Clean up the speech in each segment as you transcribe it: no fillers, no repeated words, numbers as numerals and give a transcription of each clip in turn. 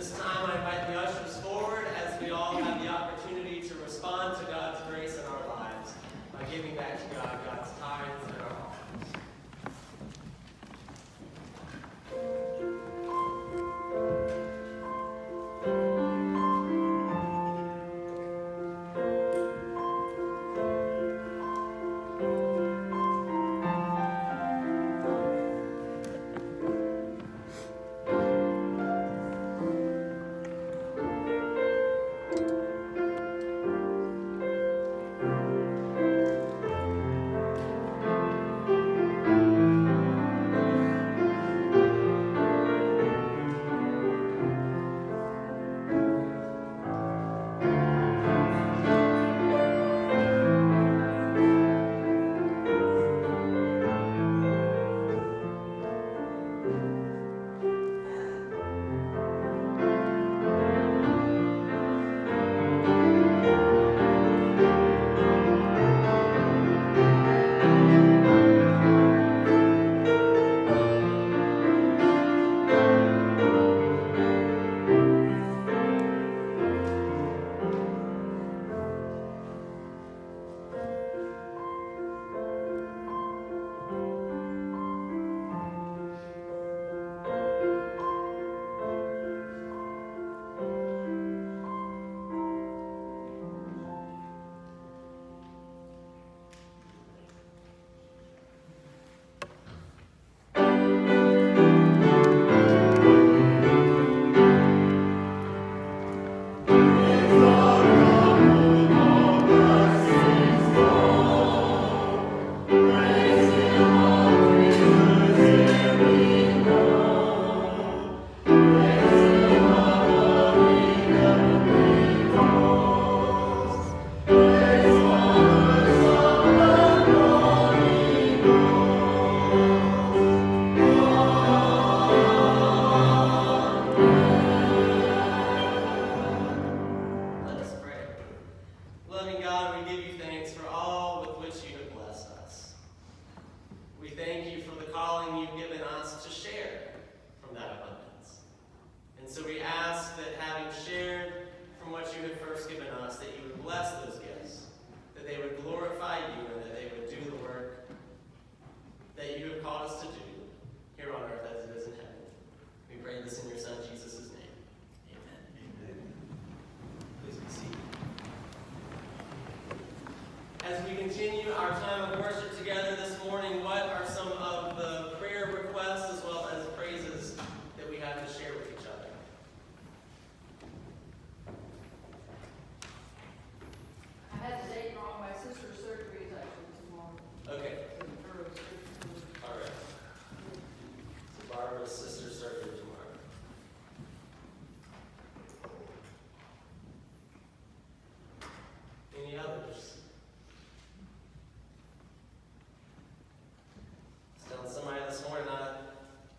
this time, I invite the ushers forward as we all have the opportunity to respond to God's grace in our lives by giving back to God God's tithes and our offerings. As we continue our time of worship together this morning, what are some of the prayer requests as well as praises that we have to share with each other? I had the date wrong. My sister's surgery is actually tomorrow. Okay. All right. So Barbara's sister's surgery tomorrow. Any others? Telling somebody this morning, I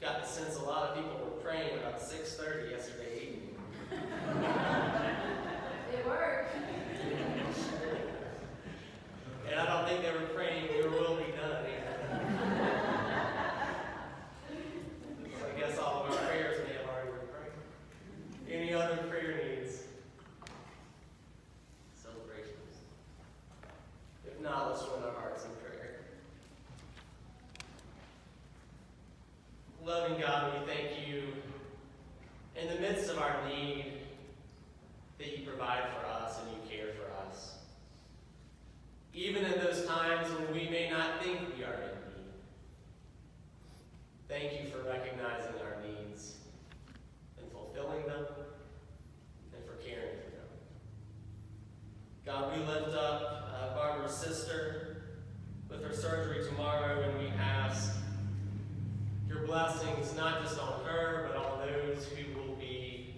got the sense a lot of people were praying about 6:30 yesterday evening. It worked. And I don't think they were praying, your will be done either. So I guess all of our prayers may have already been prayed. Any other prayer needs? Celebrations? If not, let's join our hearts in prayer. Loving God, we thank you in the midst of our need that you provide for us and you care for us. Even in those times when we may not think we are in need. Thank you for recognizing our needs and fulfilling them and for caring for them. God, we lift up Barbara's sister with her surgery tomorrow, and we ask your blessings not just on her, but on those who will be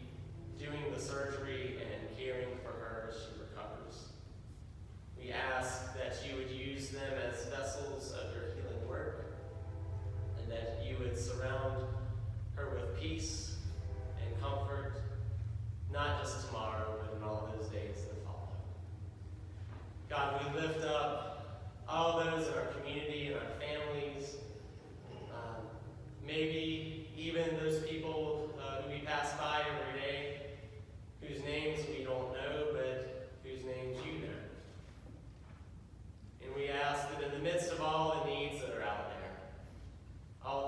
doing the surgery and caring for her as she recovers. We ask that you would use them as vessels of your healing work, and that you would surround her with peace and comfort, not just tomorrow, but in all those days that follow. God, we lift up all those in our community and our families, maybe even those people who we pass by every day,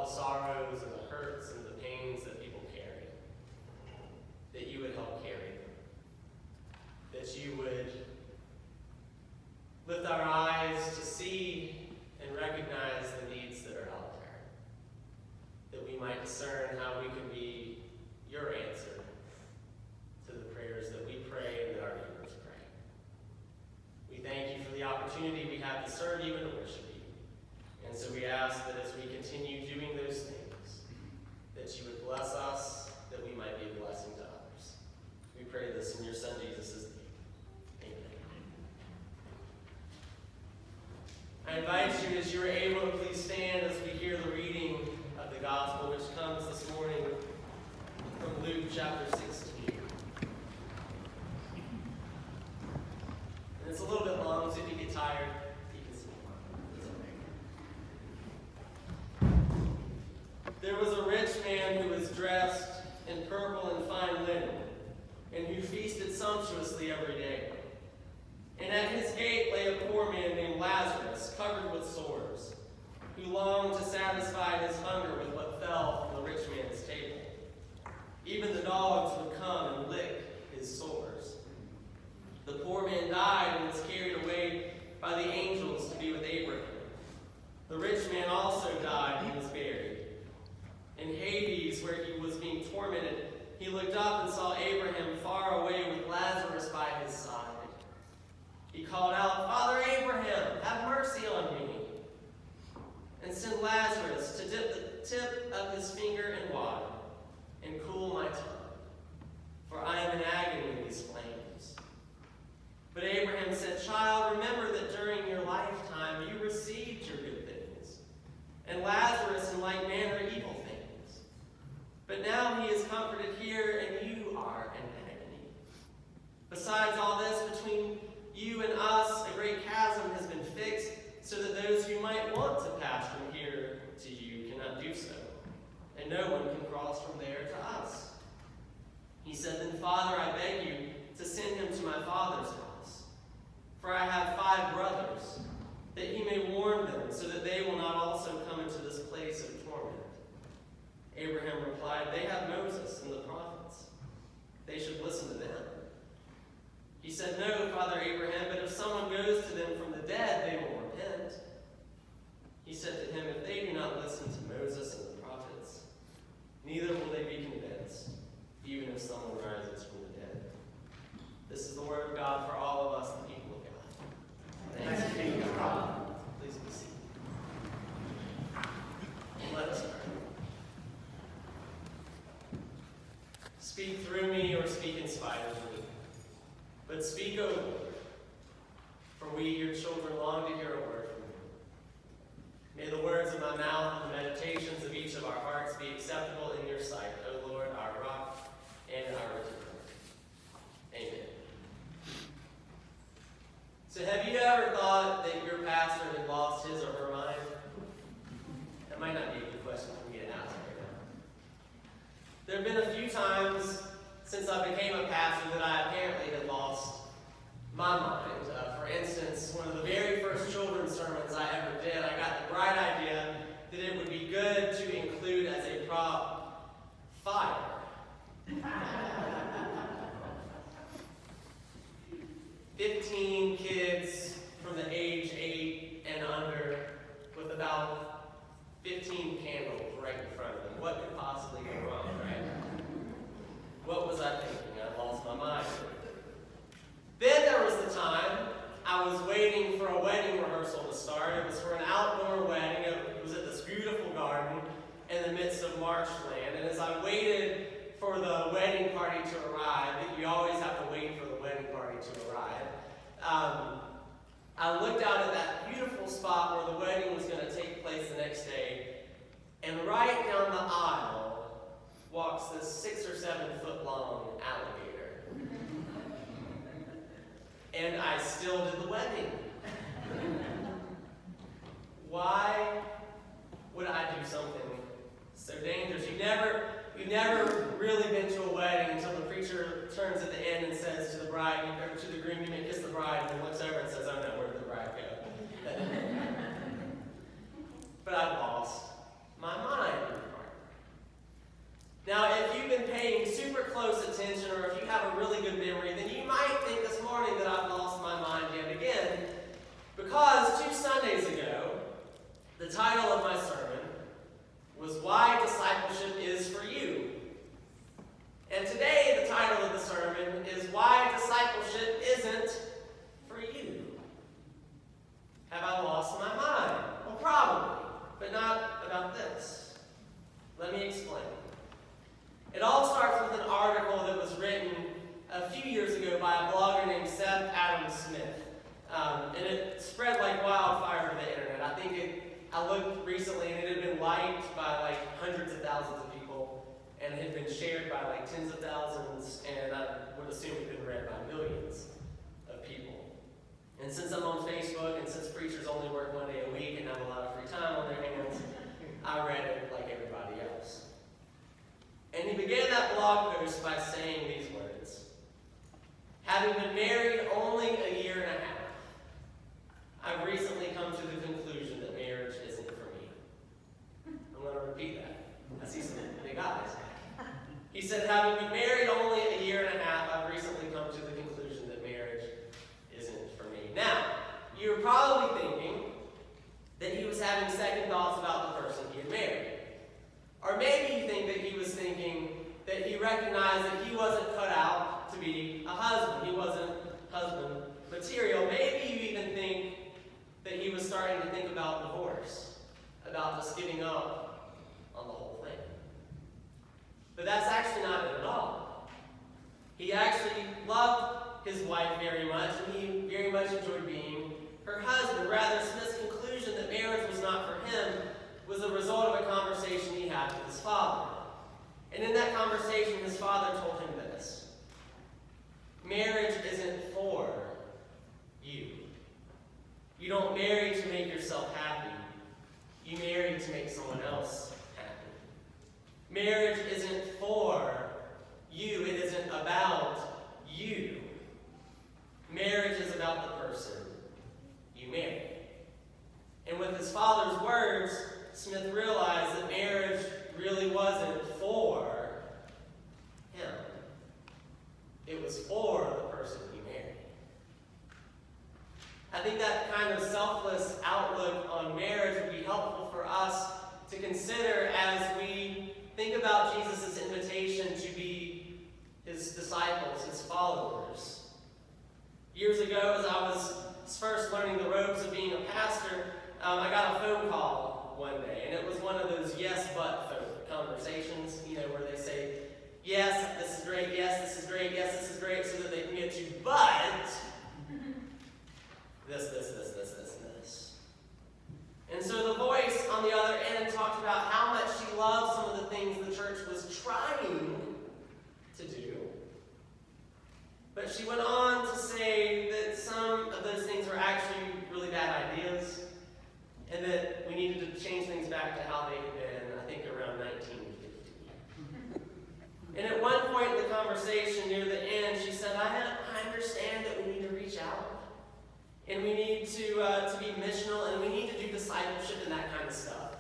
the sorrows and the hurts and the pains that people carry, that you would help carry them, that you would lift our eyes to see and recognize the needs that are out there, that we might discern how we can be your answer to the prayers that we pray and that our neighbors pray. We thank you for the opportunity we have to serve you and to worship you. And so we ask that as we continue doing those things, that you would bless us, that we might be a blessing to others. We pray this in your Son Jesus' name. Amen. I invite you, as you are able, to please stand as we hear the reading of the gospel, which comes this morning from Luke chapter 16. And it's a little bit long, so if you get tired, you can sleep. It's okay. There was a rich man who was dressed in purple and fine linen, and who feasted sumptuously every day. And at his gate lay a poor man named Lazarus, covered with sores, who longed to satisfy his hunger with what fell from the rich man's table. Even the dogs would come and lick his sores. The poor man died and was carried away by the angels to be with Abraham. The rich man also died and was buried. In Hades, where he was being tormented, he looked up and saw Abraham far away with Lazarus by his side. He called out, "Father Abraham, have mercy on me, and send Lazarus to dip the tip of his finger in water and cool my tongue, for I am in agony in these flames." But Abraham said, "Child, remember that during your lifetime you received your good things, and Lazarus in like manner evil things. But now he is comforted here, and you are in agony. Besides all this, between you and us a great chasm has been fixed, so that those who might want to pass from here to you cannot do so, and no one can cross from there to us." He said, "Then, Father, I beg you to send him to my father's house, for I have 5 brothers, that he may warn them, so that they will not also come into this place of torment." Abraham replied, "They have Moses and the prophets. They should listen to them." He said, "No, Father Abraham, but if someone goes to them from the dead, they will repent." He said to him, "If they do not listen to Moses and the prophets, neither will they be convinced, even if someone rises from the dead." This is the word of God for all of us, the people of God. Thanks be to God. Please be seated. Let us pray. Speak through me or speak in spite of me, but speak, O Lord, for we, your children, long to hear a word from you. May the words of my mouth and the meditations of each of our hearts be acceptable in your sight, O Lord, our rock and our redeemer. Amen. So have you ever thought that your pastor had lost his or her mind? That might not be a good question for me to ask right now. There have been a few times since I became a pastor that I apparently had lost my mind. For instance, one of the very first children's sermons I ever did, I got the bright idea that it would be good to include as a prop fire. 15 kids from the age 8 and under with about 15 candles right in front of them. What could possibly go wrong, right? What was I thinking? I lost my mind. Then there was the time I was waiting for a wedding rehearsal to start. It was for an outdoor wedding. It was at this beautiful garden in the midst of marshland. And as I waited for the wedding party to arrive, you always have to wait for the wedding party to arrive, I looked out at that beautiful spot where the wedding was going to take place the next day, and right down the aisle walks this 6 or 7 foot long alligator. And I still did the wedding. Why would I do something so dangerous? You've never really been to a wedding until the preacher turns at the end and says to the bride, or to the groom, "You may kiss the bride," and he looks over and says, "Oh no, where did the bride go?" But I lost my mind. Let me explain. It all starts with an article that was written a few years ago by a blogger named Seth Adam Smith. And it spread like wildfire over the internet. I looked recently and it had been liked by like hundreds of thousands of people and had been shared by like tens of thousands, and I would assume it had been read by millions of people. And since I'm on Facebook and since preachers only work one day a week and have a lot of free time on their hands, I read it like everybody else. And he began that blog post by saying these words: "Having been married only a year and a half, I've recently come to the conclusion that marriage isn't for me." I'm going to repeat that. I see some big eyes. He said, "Having been married only a year and a half, I've recently come to the conclusion that marriage isn't for me." Now, you're probably thinking that he was having second thoughts about the person he had married. Or maybe you think that he was thinking that he recognized that he wasn't cut out to be a husband. He wasn't husband material. Maybe you even think that he was starting to think about divorce, about just giving up on the whole thing. But that's actually not it at all. He actually loved his wife very much, and he very much enjoyed being her husband. Rather, Smith's conclusion that marriage was not for him was a result of a conversation he had with his father. And in that conversation, his father told him this: "Marriage isn't for you. You don't marry to make yourself happy. You marry to make someone else happy. Marriage isn't for you. It isn't about you. Marriage is about the person you marry." And with his father's words, Smith realized that marriage really wasn't for him. It was for the person he married. I think that kind of selfless outlook on marriage would be helpful for us to consider as we think about Jesus' invitation to be his disciples, his followers. Years ago, as I was first learning the ropes of being a pastor, I got a phone call one day, and it was one of those yes, but phone conversations, where they say, "Yes, this is great, yes, this is great, yes, this is great," so that they can get to, "But this, and this." And so the voice on the other end talked about how much she loved some of the things the church was trying to do. But she went on to say that some of those things were actually really bad ideas, and that we needed to change things back to how they had been, I think, around 1950. And at one point in the conversation, near the end, she said, I understand that we need to reach out, and we need to be missional, and we need to do discipleship and that kind of stuff.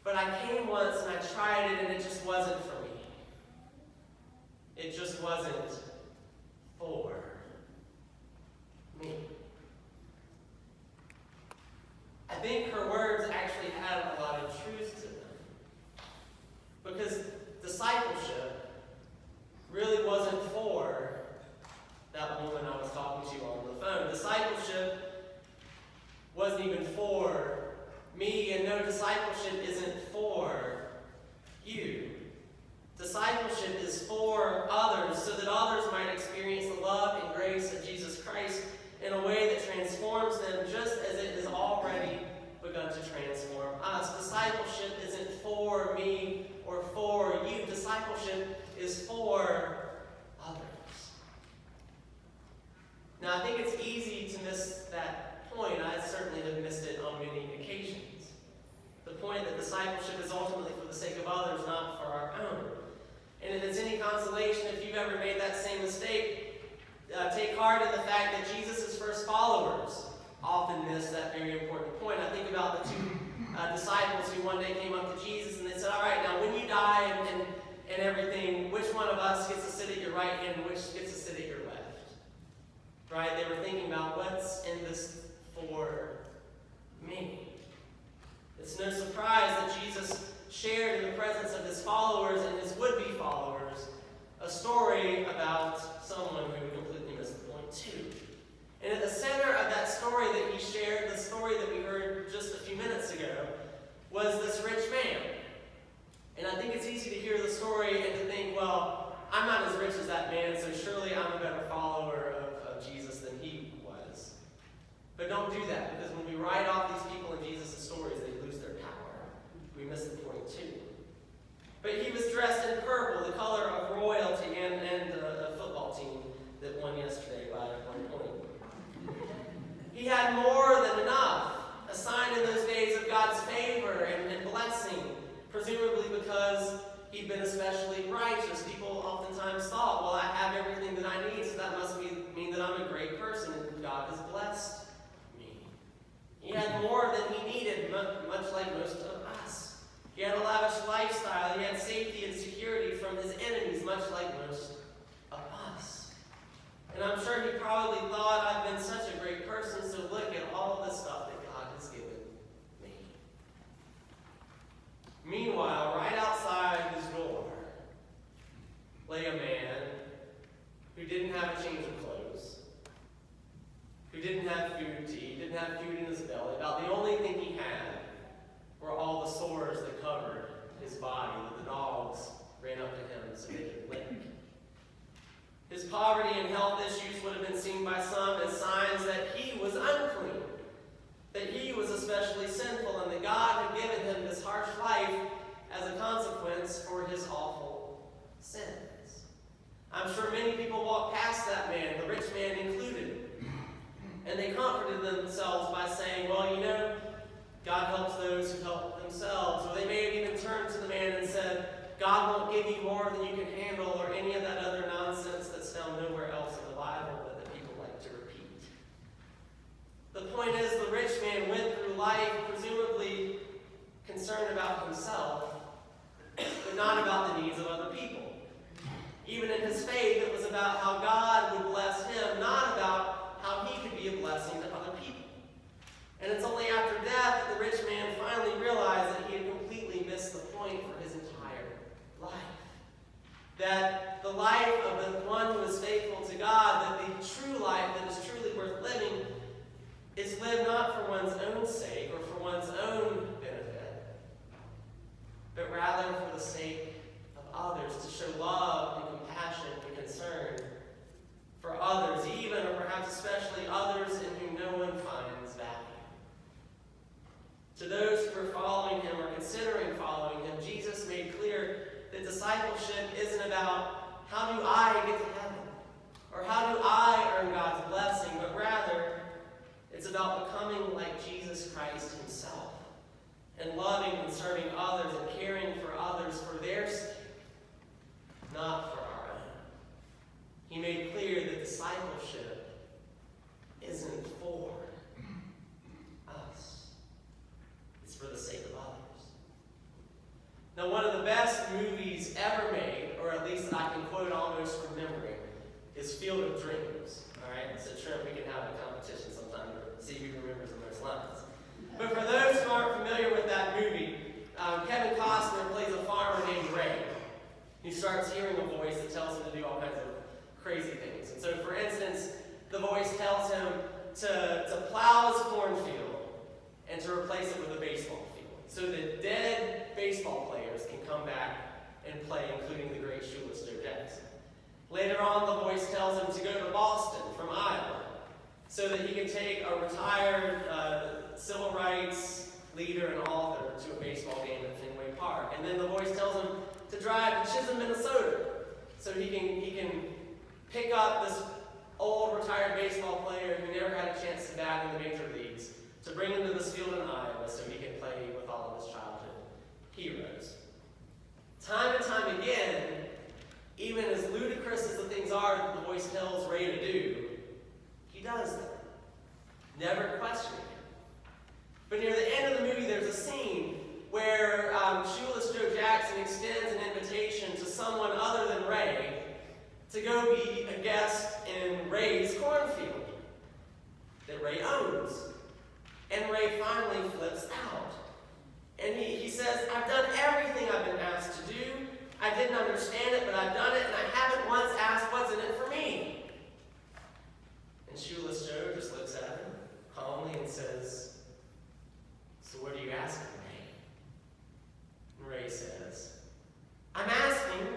But I came once, and I tried it, and it just wasn't for me. It just wasn't for me. I think her words actually had a lot of truth to them. Because discipleship really wasn't for that woman I was talking to on the phone. Discipleship wasn't even for me, and no, discipleship isn't for you. Discipleship is for others, so that others might experience the love and grace of Jesus Christ in a way that transforms them, just as it has already begun to transform us. Discipleship isn't for me or for you. Discipleship is for others. Now, I think it's easy to miss that point. I certainly have missed it on many occasions. The point that discipleship is ultimately for the sake of others, not for our own. And if it's any consolation, if you've ever made that same mistake, take heart in the fact that Jesus' first followers often miss that very important point. I think about the two disciples who one day came up to Jesus and they said, "All right, now when you die and everything, which one of us gets to sit at your right hand and which gets to sit at your left?" Right? They were thinking about, what's in this for me? It's no surprise that Jesus shared in the presence of his followers and his would-be followers a story about someone who completely missed the point too. And at the center of that story that he shared, the story that we heard just a few minutes ago, was this rich man. man, so surely I'm a better follower of Jesus than he was. But don't do that, because when we write off these people in Jesus' stories, they lose their power. We miss the point too. But he was dressed in purple, the color of royalty, and a football team that won yesterday by 1 point. He had more than enough, a sign in those days of God's favor and blessing, presumably because he'd been especially righteous. People oftentimes thought, well, I have everything that I need, so that must mean that I'm a great person, and God has blessed me. He had more than he needed, much like most of us. He had a lavish lifestyle. He had safety and security from his enemies, much like most of us. And I'm sure he probably thought, I've been such a great person, so look at all the stuff that God has given me. Meanwhile, right outside his door lay a man who didn't have a change of clothes, who didn't have food to eat, didn't have food in his belly. About the only thing he had were all the sores that covered his body that the dogs ran up to him so they could lick. His poverty and health issues would have been seen by some as signs that he was unclean, that he was especially sinful, and that God had given him this harsh life as a consequence for his awful sins. I'm sure many people walked past that man, the rich man included, and they comforted themselves by saying, well, you know, God helps those who help themselves. Or they may have even turned to the man and said, God won't give you more than you can handle, or any of that other nonsense that's found nowhere else in the Bible but that people like to repeat. The point is, the rich man went through life presumably concerned about himself, but not about the needs of other people. Even in his faith, it was about how God would bless him, not about how he could be a blessing to other people. And it's only after death that the rich man finally realized that he had completely missed the point for his entire life. That the life of the one who is faithful to God, that the true life that is truly worth living, is lived not for one's own sake or for one's own benefit, but rather for the sake of others, to show love and compassion and concern for others, even or perhaps especially others in whom no one finds value. To those who are following him or considering following him, Jesus made clear that discipleship isn't about how do I get to heaven or how do I earn God's blessing, but rather it's about becoming like Jesus Christ himself and loving and serving others and caring for others for their sake, not for our own. He made clear that discipleship isn't for us. It's for the sake of others. Now, one of the best movies ever made, or at least I can quote almost from memory, is Field of Dreams. All right? So, Trent, we can have a competition sometime to see who remembers the most lines. But for those who aren't familiar with that movie, Kevin Costner plays a farmer named Ray. He starts hearing a voice that tells him to do all kinds of crazy things. And so, for instance, the voice tells him to plow his cornfield and to replace it with a baseball field, so that dead baseball players can come back and play, including the great shoeless Joe Jackson. Later on, the voice tells him to go to Boston from Iowa, so that he can take a retired civil rights leader and author to a baseball game at Fenway Park. And then the voice tells him to drive to Chisholm, Minnesota, so he can pick up this old retired baseball player who never had a chance to bat in the major leagues, to bring him to this field in Iowa so he can play with all of his childhood heroes. Time and time again, even as ludicrous as the things are that the voice tells Ray to do, he does them, never questioning him. But near the end of the movie, there's a scene where shoeless Joe Jackson extends an invitation to someone other than Ray to go be a guest in Ray's cornfield that Ray owns. And Ray finally flips out. And he says, I've done everything I've been asked to do. I didn't understand it, but I've done it, and I haven't once asked what's in it for me. And shoeless Joe just looks at him calmly and says, so what are you asking, Ray? And Ray says, I'm asking,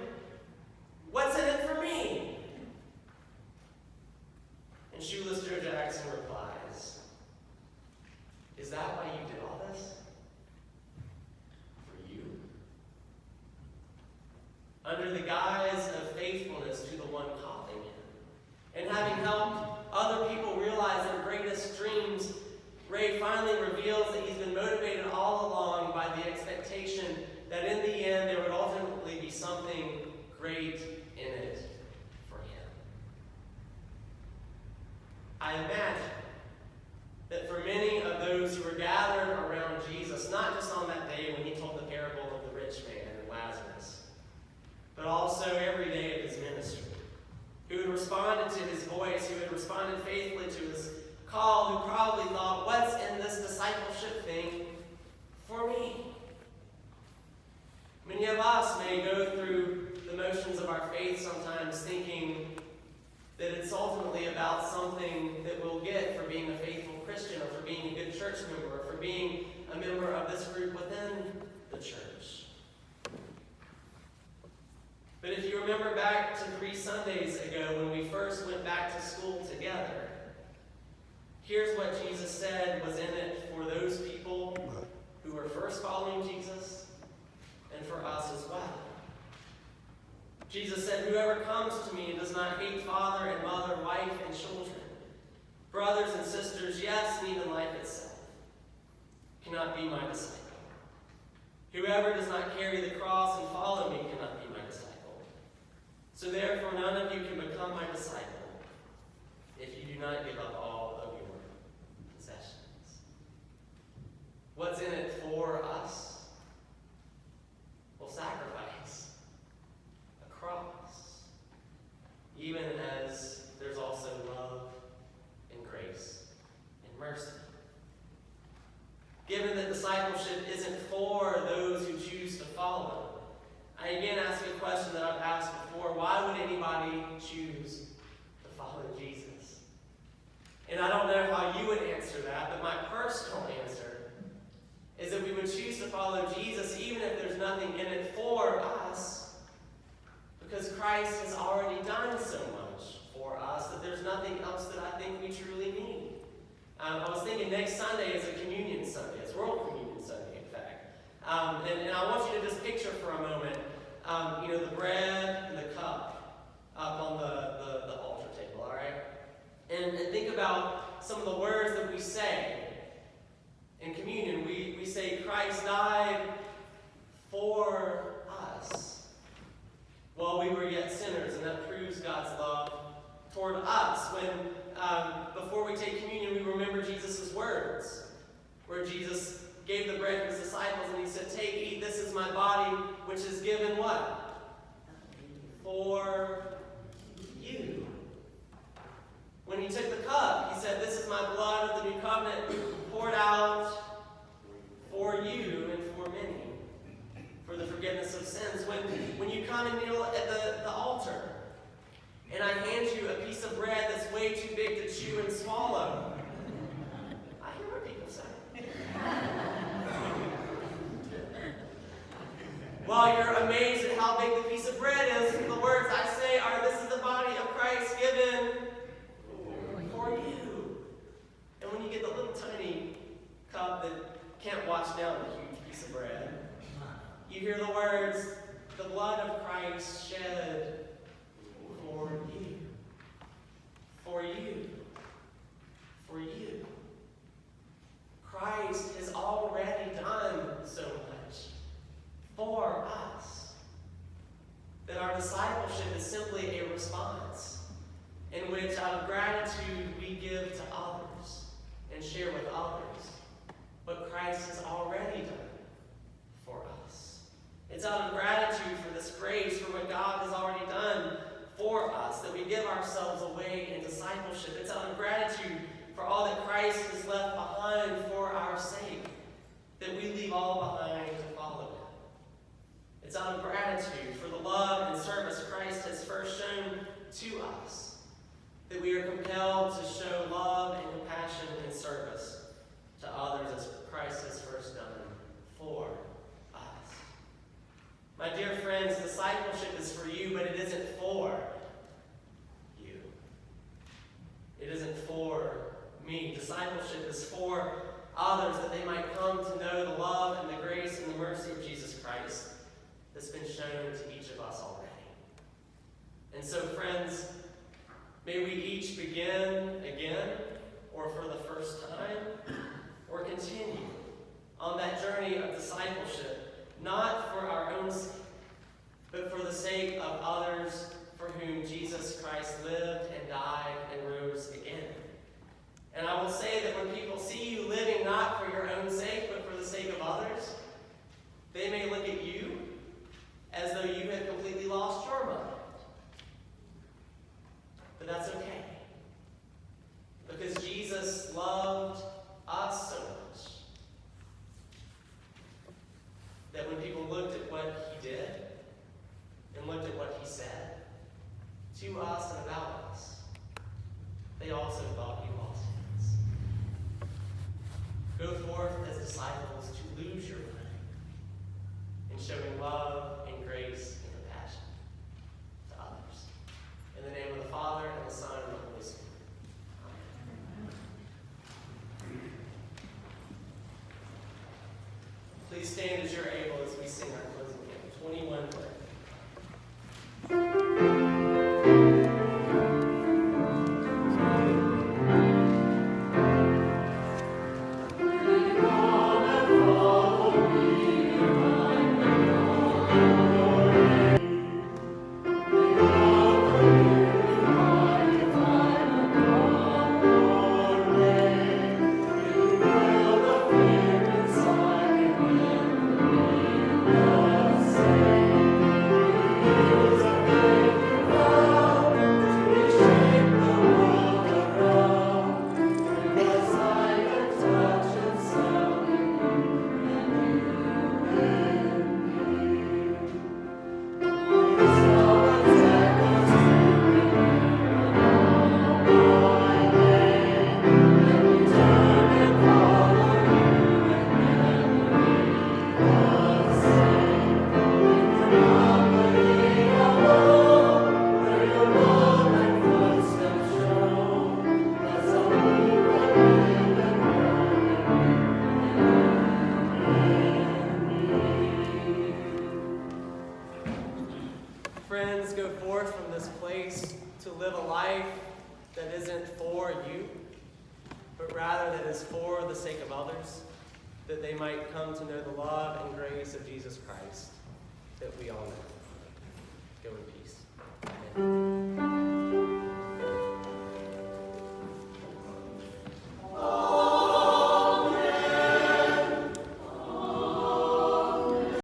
what's in it for me? under the guise of faithfulness to the one calling him. And having helped other people realize their greatest dreams, Ray finally reveals that he's been motivated all along by the expectation that in the end there would ultimately be something great in it for him. I imagine that for many of those who were gathered around Jesus, not just on that day when he told the parable of the rich man and Lazarus, but also every day of his ministry, who had responded to his voice, who had responded faithfully to his call, who probably thought, what's in this discipleship thing for me? Many of us may go through the motions of our faith sometimes thinking that it's ultimately about something that we'll get for being a faithful Christian, or for being a good church member, or for being a member of this group within the church. But if you remember back to 3 Sundays ago when we first went back to school together, here's what Jesus said was in it for those people who were first following Jesus and for us as well. Jesus said, "Whoever comes to me and does not hate father and mother, wife and children, brothers and sisters, yes, and even life itself, cannot be my disciple. Whoever does not carry the cross and follow me cannot be my disciple. So therefore none of you can become my disciple if you do not give up all of your possessions." What's in it for us? Well, sacrifice. A cross. Even as there's also love and grace and mercy. Given that discipleship isn't for those who choose to follow, I again ask a question that I've asked before. Why would anybody choose to follow Jesus? And I don't know how you would answer that, but my personal answer is that we would choose to follow Jesus even if there's nothing in it for us, because Christ has already done so much for us that there's nothing else that I think we truly need. I was thinking next Sunday is a communion Sunday. It's World Communion Sunday, in fact. And I want you to just picture for a moment, the bread and the cup up on the altar table, all right? And think about some of the words that we say in communion. We say Christ died for us while we were yet sinners, and that proves God's love toward us. When before we take communion, we remember Jesus' words, where Jesus gave the bread to his disciples and he said, "Take, eat, this is my body, which is given" what? For you. When he took the cup, he said, "This is my blood of the new covenant, poured out for you and for many, for the forgiveness of sins." When you come and kneel at the altar, and I hand you a piece of bread that's way too big to chew and swallow, I hear what people say. While you're amazed at how big the piece of bread is, the words I say are, "This is the body of Christ given for you." And when you get the little tiny cup that can't wash down the huge piece of bread, you hear the words, "The blood of Christ shed for you, for you, for you." Christ has already done so much for us that our discipleship is simply a response in which, out of gratitude, we give to others and share with others what Christ has already done for us. It's out of gratitude for this grace, for what God has already done for us, that we give ourselves away in discipleship. It's out of gratitude for all that Christ has left behind for our sake, that we leave all behind to follow him. It's out of gratitude for the love and service Christ has first shown to us, that we are compelled to show love and compassion and service to others as Christ has first done for us. My dear friends, discipleship is for you, but it isn't for you. It isn't for me. Discipleship is for others, that they might come to know the love and the grace and the mercy of Jesus Christ, that's been shown to each of us already. And so, friends, may we each begin again, or for the first time, or continue on that journey of discipleship, not for our own sake, but for the sake of others for whom Jesus Christ lived and died and rose again. And I will say that when people see you living not for your own sake, but for the sake of others, they may look at you as though you had completely lost your mind. But that's okay. Because Jesus loved us so much that when people looked at what he did and looked at what he said to us and about us, they also thought he lost his. Go forth as disciples to lose your mind in showing love and grace and compassion to others. In the name of the Father, and the Son, and the Holy Spirit. Amen. Please stand as you're able as we sing our closing hymn, 21. Friends, go forth from this place to live a life that isn't for you, but rather that is for the sake of others, that they might come to know the love and grace of Jesus Christ that we all know. Go in peace.